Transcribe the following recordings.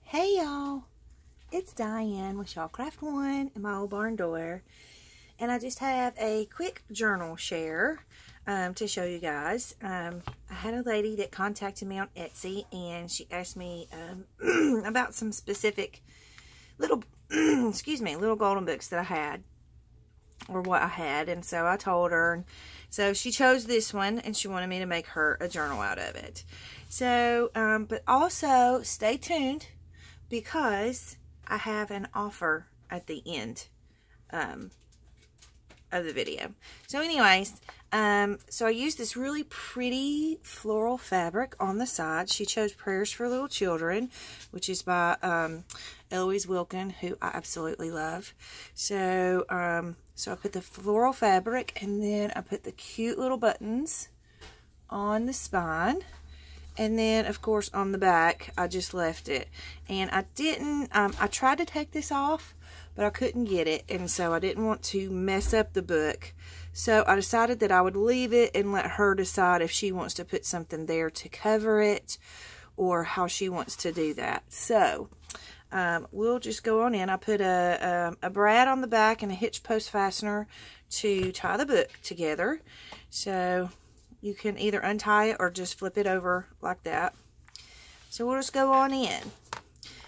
Hey y'all, it's Diane with Shawcraft One in my old barn door, and I just have a quick journal share to show you guys. I had a lady that contacted me on Etsy, and she asked me about some specific little little golden books that I had, or what I had, and so I told her, and so she chose this one, and she wanted me to make her a journal out of it. So but also stay tuned, because I have an offer at the end of the video. So anyways, so I used this really pretty floral fabric on the side. She chose Prayers for Little Children, which is by Eloise Wilkin, who I absolutely love. So so I put the floral fabric, and then I put the cute little buttons on the spine. And then, of course, on the back, I just left it. And I didn't, I tried to take this off, but I couldn't get it. And so I didn't want to mess up the book. So I decided that I would leave it and let her decide if she wants to put something there to cover it, or how she wants to do that. So we'll just go on in. I put a brad on the back and a hitch post fastener to tie the book together. So you can either untie it or just flip it over like that. So we'll just go on in.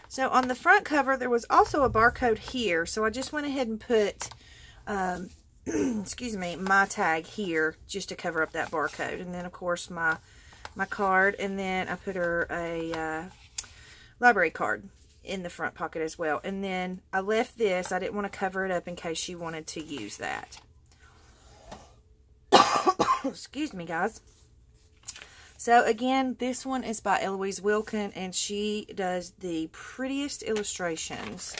So on the front cover, there was also a barcode here. So I just went ahead and put, excuse me, my tag here just to cover up that barcode. And then, of course, my card. And then I put her a library card in the front pocket as well. And then I left this. I didn't want to cover it up in case she wanted to use that. Excuse me, guys. So again, this one is by Eloise Wilkin, and she does the prettiest illustrations.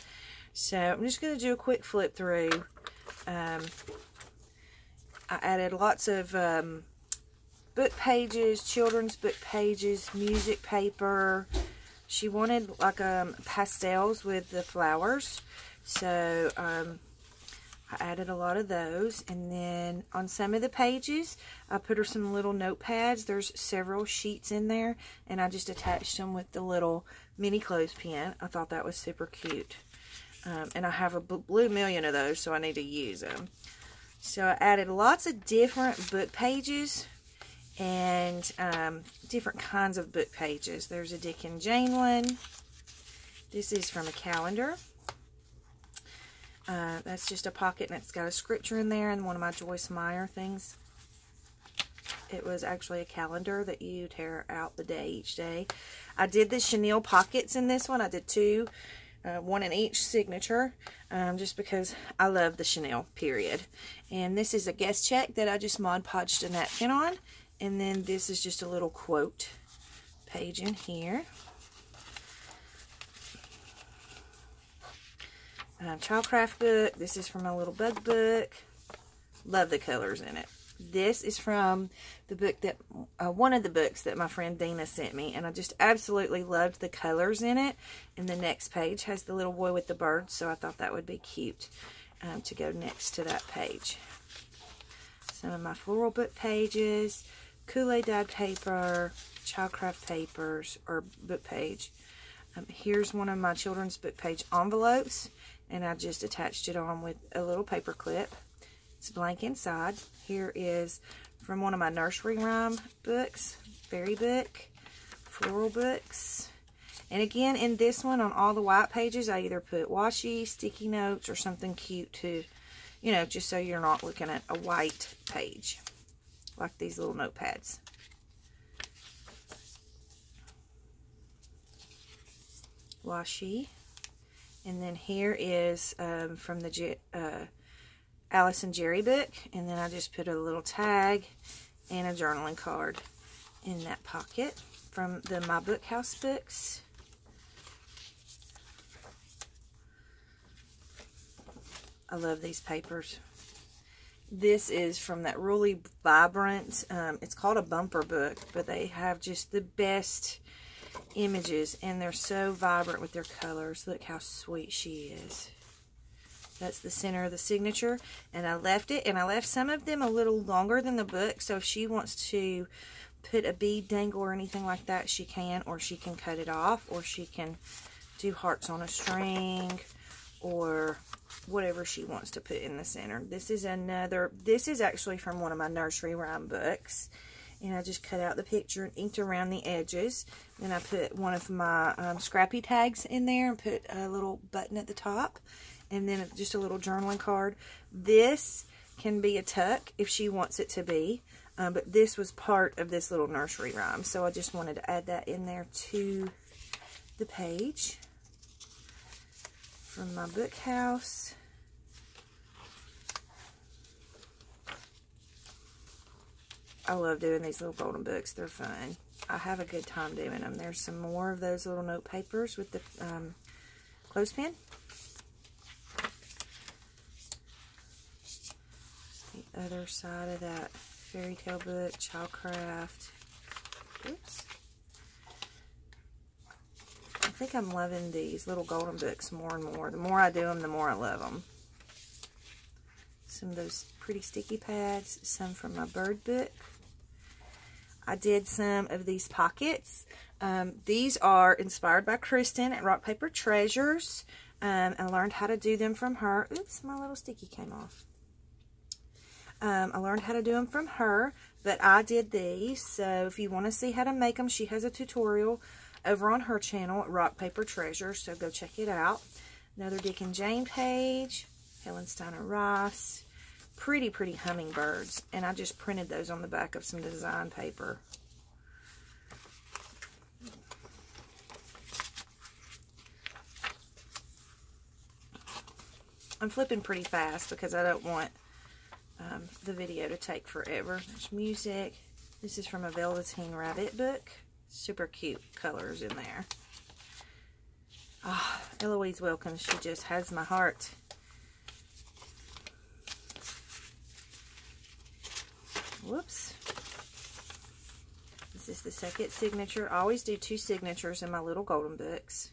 So I'm just going to do a quick flip through. I added lots of book pages, children's book pages, music paper. She wanted like pastels with the flowers, so I added a lot of those. And then on some of the pages, I put her some little notepads. There's several sheets in there, and I just attached them with the little mini clothespin. I thought that was super cute. And I have a blue million of those, so I need to use them. So I added lots of different book pages and different kinds of book pages. There's a Dick and Jane one. This is from a calendar. That's just a pocket, and it's got a scripture in there, and one of my Joyce Meyer things. It was actually a calendar that you tear out the day each day. I did the chenille pockets in this one. I did two, one in each signature, just because I love the chenille, period. And this is a guest check that I just Mod Podged a napkin on. And then this is just a little quote page in here. Childcraft book. This is from my little bug book. Love the colors in it. This is from the book that one of the books that my friend Dina sent me, and I just absolutely loved the colors in it. And the next page has the little boy with the birds, so I thought that would be cute to go next to that page. Some of my floral book pages, Kool-Aid dyed paper, Childcraft papers, or book page. Here's one of my children's book page envelopes, and I just attached it on with a little paper clip. It's blank inside. Here is from one of my nursery rhyme books, fairy book, floral books. And again, in this one, on all the white pages, I either put washi, sticky notes, or something cute to, you know, just so you're not looking at a white page, like these little notepads. Washi. And then here is from the Alice and Jerry book, and then I just put a little tag and a journaling card in that pocket from the My Book House books. I love these papers. This is from that really vibrant, it's called a bumper book, but they have just the best images, and they're so vibrant with their colors. Look how sweet she is. That's the center of the signature, and I left it, and I left some of them a little longer than the book, so if she wants to put a bead dangle or anything like that, she can, or she can cut it off, or she can do hearts on a string or whatever she wants to put in the center. This is actually from one of my nursery rhyme books. And I just cut out the picture and inked around the edges. Then I put one of my scrappy tags in there and put a little button at the top. And then just a little journaling card. This can be a tuck if she wants it to be. But this was part of this little nursery rhyme. So I just wanted to add that in there to the page. From my book house. I love doing these little golden books. They're fun. I have a good time doing them. There's some more of those little note papers with the clothespin. The other side of that fairy tale book, Childcraft. Oops. I think I'm loving these little golden books more and more. The more I do them, the more I love them. Some of those pretty sticky pads. Some from my bird book. I did some of these pockets. These are inspired by Kristen at Rock Paper Treasures. I learned how to do them from her. Oops, my little sticky came off. I learned how to do them from her, but I did these. So if you want to see how to make them, she has a tutorial over on her channel at Rock Paper Treasures. So go check it out. Another Dick and Jane page. Helen Steiner Ross. Pretty hummingbirds, and I just printed those on the back of some design paper. I'm flipping pretty fast because I don't want the video to take forever. There's music. This is from a Velveteen Rabbit book. Super cute colors in there. Ah, Eloise Wilkins, she just has my heart. Whoops. This is the second signature. I always do 2 signatures in my little golden books.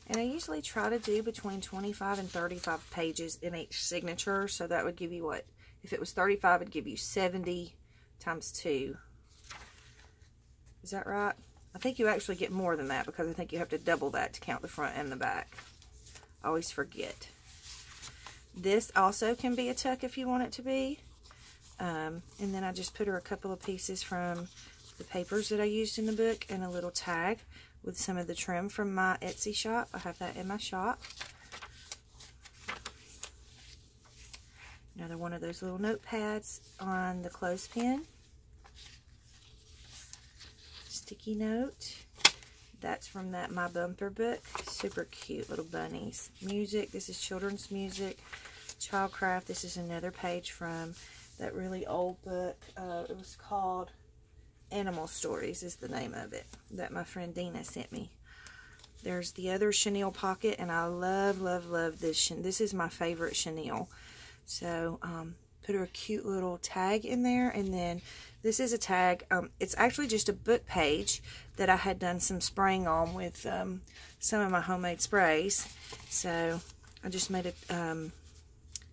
And I usually try to do between 25 and 35 pages in each signature. So that would give you what? If it was 35, it'd give you 70 times 2. Is that right? I think you actually get more than that because I think you have to double that to count the front and the back. I always forget. This also can be a tuck if you want it to be. And then I just put her a couple of pieces from the papers that I used in the book and a little tag with some of the trim from my Etsy shop. I have that in my shop. Another one of those little notepads on the clothespin. Sticky note. That's from that My Bumper book. Super cute little bunnies. Music. This is children's music. Childcraft. This is another page from that really old book. It was called Animal Stories is the name of it, that my friend Dina sent me. There's the other chenille pocket, and I love this. This is my favorite chenille. So put her a cute little tag in there, and then this is a tag. It's actually just a book page that I had done some spraying on with some of my homemade sprays. So I just made a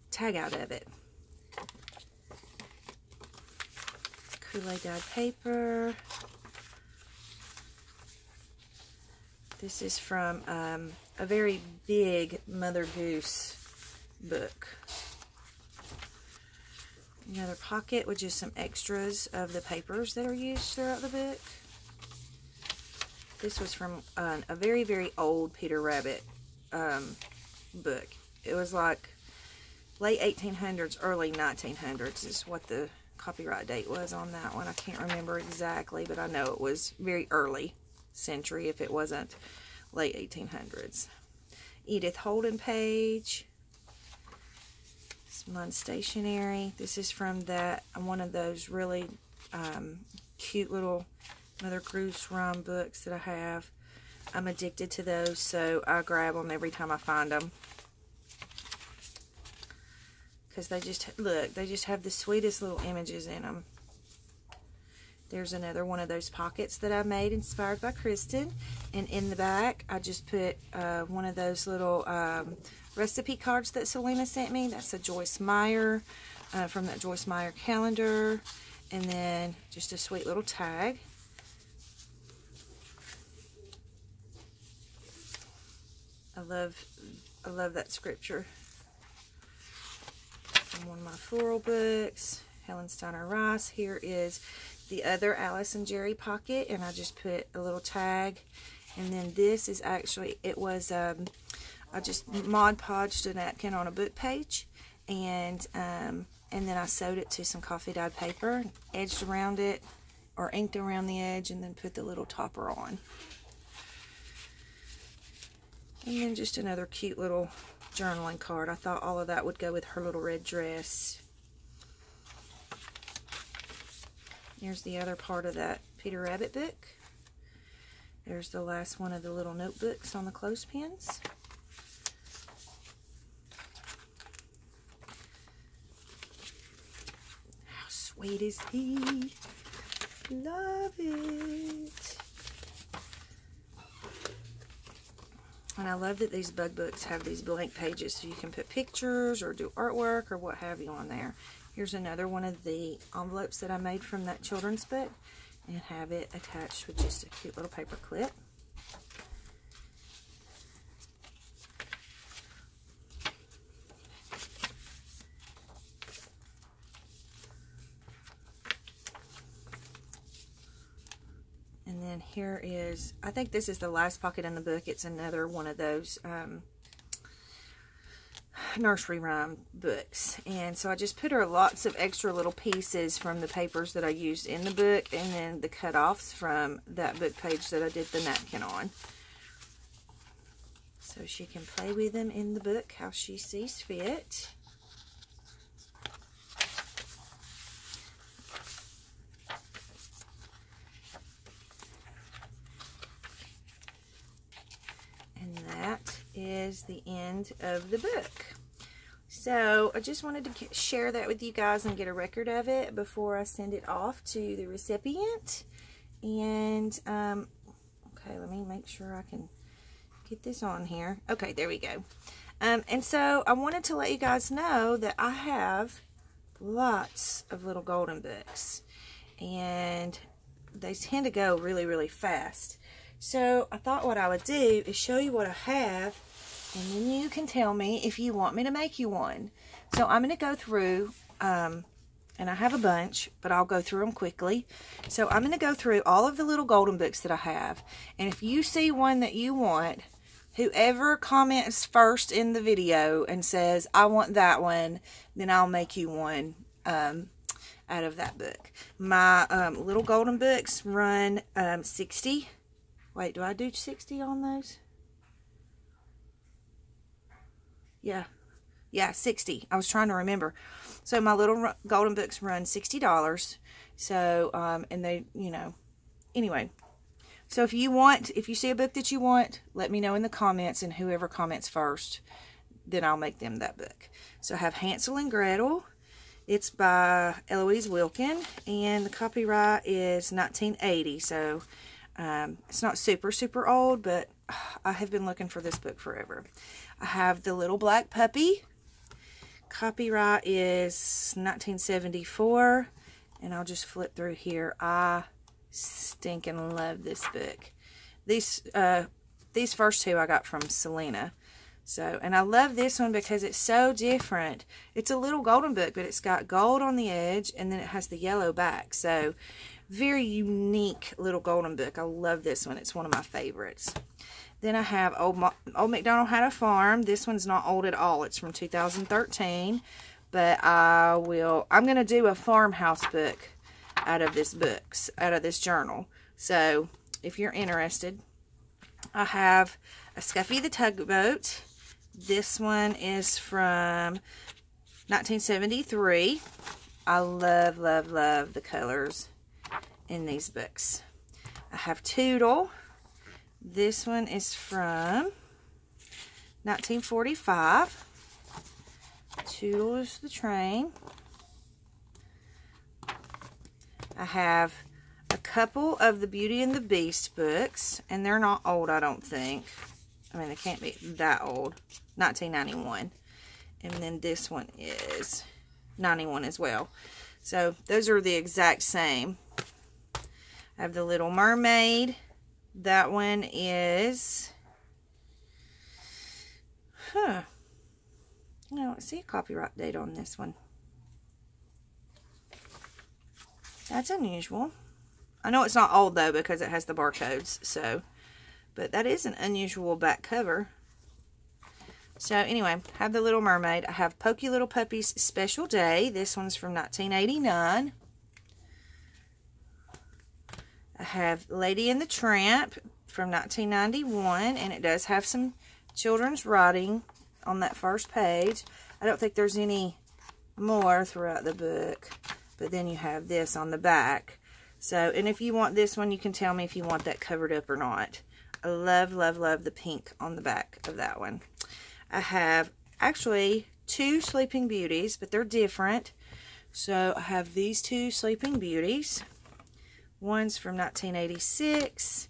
tag out of it. Kool-Aid dyed paper. This is from a very big Mother Goose book. Another pocket with just some extras of the papers that are used throughout the book. This was from a very old Peter Rabbit book. It was like late 1800s, early 1900s is what the copyright date was on that one. I can't remember exactly, but I know it was very early century if it wasn't late 1800s. Edith Holden page. Some stationery. This is from that one of those really cute little Mother Goose rhyme books that I have. I'm addicted to those, so I grab them every time I find them. Because they just, look, they just have the sweetest little images in them. There's another one of those pockets that I made inspired by Kristen. And in the back, I just put one of those little recipe cards that Selena sent me. That's a Joyce Meyer, from that Joyce Meyer calendar. And then just a sweet little tag. I love that scripture. From one of my floral books, Helen Steiner Rice. Here is the other Alice and Jerry pocket, and I just put a little tag. And then this is actually, it was, I just Mod Podged a napkin on a book page, and then I sewed it to some coffee dyed paper, edged around it, or inked around the edge, and then put the little topper on. And then just another cute little journaling card. I thought all of that would go with her little red dress. Here's the other part of that Peter Rabbit book. There's the last one of the little notebooks on the clothespins. How sweet is he? Love it. And I love that these bug books have these blank pages so you can put pictures or do artwork or what have you on there. Here's another one of the envelopes that I made from that children's book, and have it attached with just a cute little paper clip. And then here is, I think this is the last pocket in the book. It's another one of those nursery rhyme books. And so I just put her lots of extra little pieces from the papers that I used in the book, and then the cut-offs from that book page that I did the napkin on. So she can play with them in the book how she sees fit. And that is the end of the book. So I just wanted to share that with you guys and get a record of it before I send it off to the recipient. And, okay, let me make sure I can get this on here. Okay, there we go. And so I wanted to let you guys know that I have lots of little golden books. And they tend to go really, really fast. So I thought what I would do is show you what I have, and then you can tell me if you want me to make you one. So I'm going to go through, and I have a bunch, but I'll go through them quickly. So I'm going to go through all of the little golden books that I have. And if you see one that you want, whoever comments first in the video and says, I want that one, then I'll make you one out of that book. My little golden books run 60. Wait, do I do 60 on those? Yeah, 60. I was trying to remember. So my little golden books run $60. So, and they, you know, anyway. So if you see a book that you want, let me know in the comments, and whoever comments first, then I'll make them that book. So I have Hansel and Gretel. It's by Eloise Wilkin, and the copyright is 1980. So it's not super, super old, but I have been looking for this book forever. I have The Little Black Puppy. Copyright is 1974. And I'll just flip through here. I stinking love this book. These first two I got from Selena. So, and I love this one because it's so different. It's a little golden book, but it's got gold on the edge, and then it has the yellow back. So, very unique little golden book. I love this one. It's one of my favorites. Then I have Old MacDonald Had a Farm. This one's not old at all. It's from 2013. But I'm going to do a farmhouse book out of this journal. So, if you're interested, I have a Scuffy the Tugboat. This one is from 1973. I love, love, love the colors in these books. I have Toodle. This one is from 1945. Toodle is the train. I have a couple of the Beauty and the Beast books, and they're not old, I don't think. I mean, they can't be that old. 1991. And then this one is 91 as well. So, those are the exact same. I have The Little Mermaid. That one is I don't see a copyright date on this one. That's unusual. I know it's not old though because it has the barcodes, so, but that is an unusual back cover. So anyway, I have the Little Mermaid. I have Pokey Little Puppies Special Day. This one's from 1989. I have Lady and the Tramp from 1991, and it does have some children's writing on that first page. I don't think there's any more throughout the book, but then you have this on the back. So, and if you want this one, you can tell me if you want that covered up or not. I love, love, love the pink on the back of that one. I have actually 2 Sleeping Beauties, but they're different. So I have these 2 Sleeping Beauties. One's from 1986,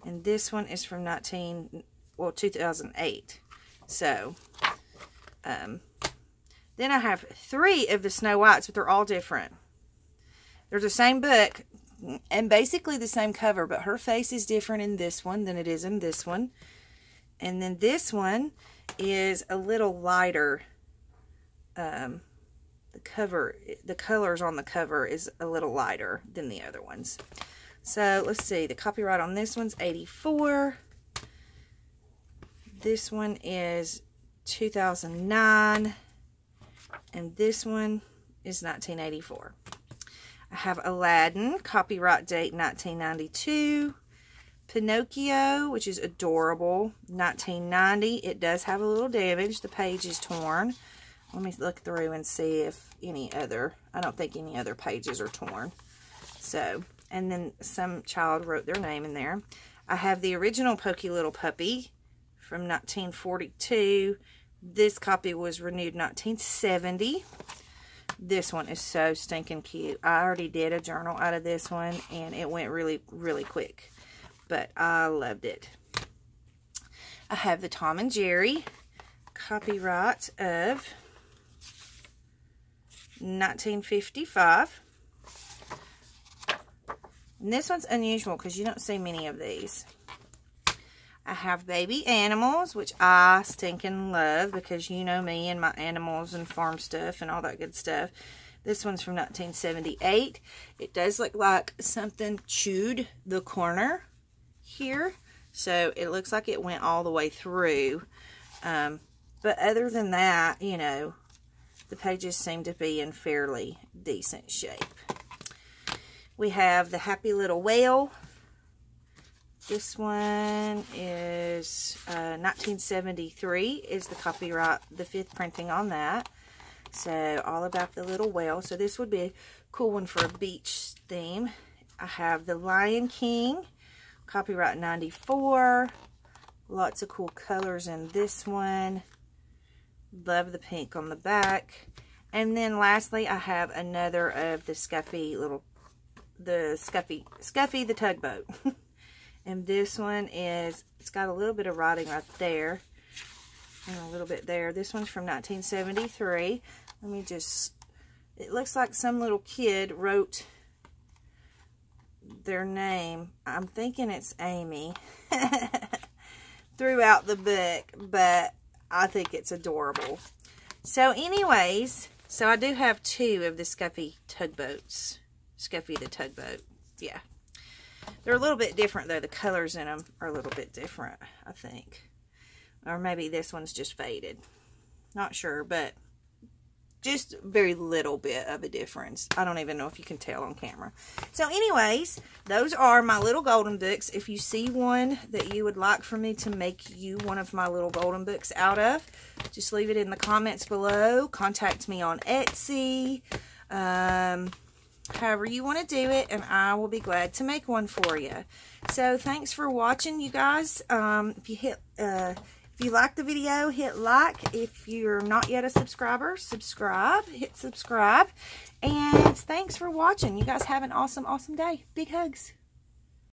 and this one is from 2008. So, then I have 3 of the Snow Whites, but they're all different. They're the same book, and basically the same cover, but her face is different in this one than it is in this one. And then this one is a little lighter. The colors on the cover is a little lighter than the other ones. So let's see, the copyright on this one's 84. This one is 2009, and this one is 1984. I have Aladdin, copyright date 1992. Pinocchio, which is adorable, 1990. It does have a little damage. The page is torn. Let me look through and see if any other, I don't think any other pages are torn. So, and then some child wrote their name in there. I have the original Pokey Little Puppy from 1942. This copy was renewed 1970. This one is so stinking cute. I already did a journal out of this one, and it went really, really quick. But I loved it. I have the Tom and Jerry, copyright of 1955. And this one's unusual because you don't see many of these. I have Baby Animals, which I stinking love because you know me and my animals and farm stuff and all that good stuff. This one's from 1978. It does look like something chewed the corner here. So it looks like it went all the way through. But other than that, you know, the pages seem to be in fairly decent shape. We have the Happy Little Whale. This one is 1973 is the copyright, the 5th printing on that. So all about the little whale. So this would be a cool one for a beach theme. I have the Lion King, copyright 94. Lots of cool colors in this one. Love the pink on the back. And then lastly, I have another of the Scuffy the Tugboat. And this one is, it's got a little bit of writing right there. And a little bit there. This one's from 1973. Let me just, it looks like some little kid wrote their name. I'm thinking it's Amy. Throughout the book. But I think it's adorable. So anyways, so I do have 2 of the Scuffy Tugboats. Scuffy the Tugboat. Yeah. They're a little bit different, though. The colors in them are a little bit different, I think. Or maybe this one's just faded. Not sure, but just very little bit of a difference. I don't even know if you can tell on camera. So anyways, those are my little golden books. If you see one that you would like for me to make you one of my little golden books out of, just leave it in the comments below. Contact me on Etsy. However you want to do it, and I will be glad to make one for you. So thanks for watching, you guys. If you like the video, hit like. If you're not yet a subscriber, subscribe. Hit subscribe. And thanks for watching. You guys have an awesome, awesome day. Big hugs.